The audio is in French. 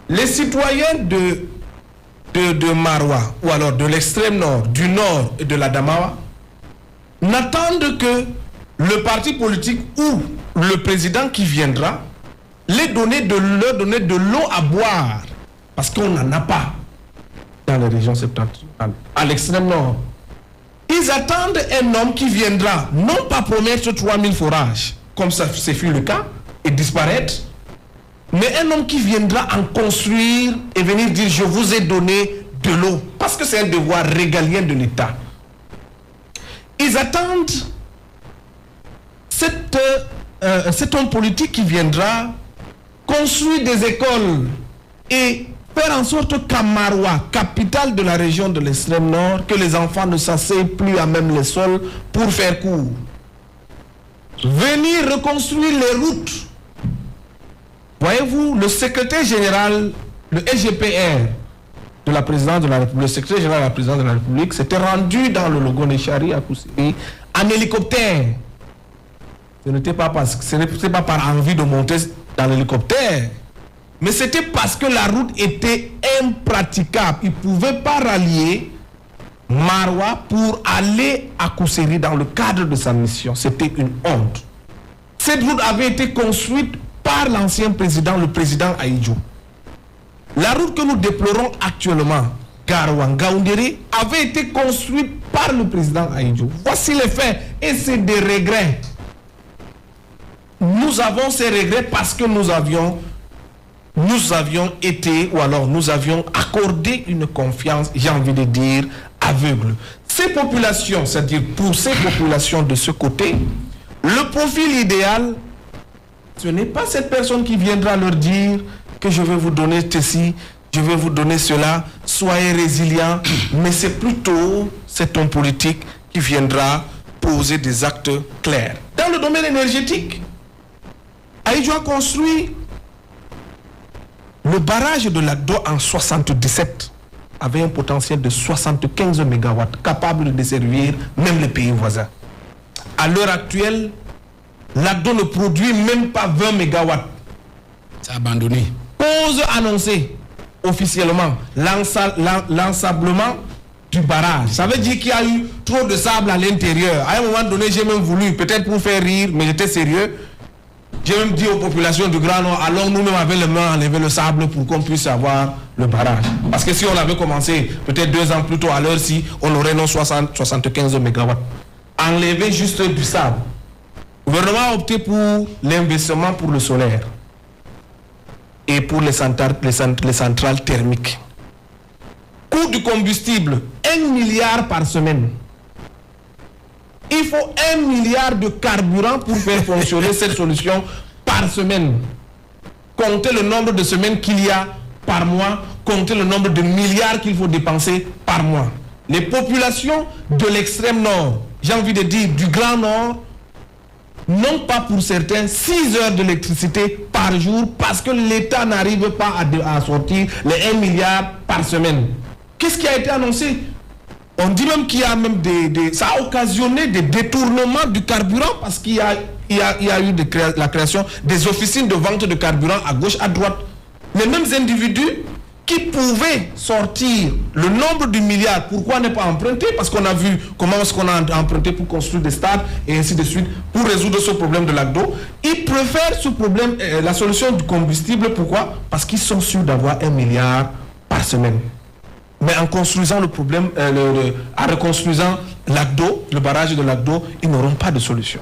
Les citoyens de Maroua, ou alors de l'extrême nord, du nord et de la Damawa, n'attendent que le parti politique ou le président qui viendra leur donner de l'eau à boire, parce qu'on n'en a pas dans les régions septentrionales, à l'extrême nord. Ils attendent un homme qui viendra, non pas promettre 3000 forages, comme ça fut le cas, et disparaître, mais un homme qui viendra en construire et venir dire « je vous ai donné de l'eau », parce que c'est un devoir régalien de l'État. Ils attendent cet homme politique qui viendra construire des écoles et faire en sorte qu'à Maroua, capitale de la région de l'extrême nord, que les enfants ne s'asseyent plus à même les sols pour faire cours. Venir reconstruire les routes. Voyez-vous, le secrétaire général, le SGPR de la présidence de la République, le secrétaire général de la présidence de la République s'était rendu dans le Logoneshari à Koussiri en hélicoptère. Ce n'était pas par envie de monter dans l'hélicoptère, mais c'était parce que la route était impraticable. Il ne pouvait pas rallier Maroua pour aller à Koussiri dans le cadre de sa mission. C'était une honte. Cette route avait été construite par l'ancien président, le président Aïdjo. La route que nous déplorons actuellement, Garouan-Gaoundéré, avait été construite par le président Aïdjo. Voici les faits et c'est des regrets. Nous avons ces regrets parce que nous avions été, ou alors nous avions accordé une confiance, j'ai envie de dire, aveugle. Ces populations, c'est-à-dire pour ces populations de ce côté, le profil idéal, ce n'est pas cette personne qui viendra leur dire que je vais vous donner ceci, je vais vous donner cela, soyez résilients, mais c'est plutôt cet homme politique qui viendra poser des actes clairs. Dans le domaine énergétique, Aïdjo a construit le barrage de l'Agdo en 1977, avait un potentiel de 75 MW, capable de desservir même les pays voisins. À l'heure actuelle, l'Agdo ne produit même pas 20 MW. C'est abandonné. Pause annoncée officiellement, l'ensablement du barrage. Ça veut dire qu'il y a eu trop de sable à l'intérieur. À un moment donné, j'ai même voulu, peut-être pour faire rire, mais j'étais sérieux, j'ai même dit aux populations du Grand Nord, allons nous-mêmes avec les mains enlever le sable pour qu'on puisse avoir le barrage. Parce que si on avait commencé peut-être 2 ans plus tôt à l'heure-ci, on aurait nos 75 MW. Enlever juste du sable. Le gouvernement a opté pour l'investissement pour le solaire et pour les centrales thermiques. Coût du combustible, 1 milliard par semaine. Il faut 1 milliard de carburant pour faire fonctionner cette solution par semaine. Comptez le nombre de semaines qu'il y a par mois, comptez le nombre de milliards qu'il faut dépenser par mois. Les populations de l'extrême nord, j'ai envie de dire du Grand Nord, n'ont pas pour certains 6 heures d'électricité par jour parce que l'État n'arrive pas à sortir les 1 milliard par semaine. Qu'est-ce qui a été annoncé? On dit même qu'il y a même ça a occasionné des détournements du carburant parce qu'il y a eu la création des officines de vente de carburant à gauche, à droite. Les mêmes individus qui pouvaient sortir le nombre de milliards, pourquoi ne pas emprunter? Parce qu'on a vu comment est-ce qu'on a emprunté pour construire des stades et ainsi de suite, pour résoudre ce problème de l'Agdo. Ils préfèrent ce problème, la solution du combustible, pourquoi? Parce qu'ils sont sûrs d'avoir 1 milliard par semaine. Mais en construisant le problème, en reconstruisant l'Agdo, le barrage de l'Agdo, ils n'auront pas de solution.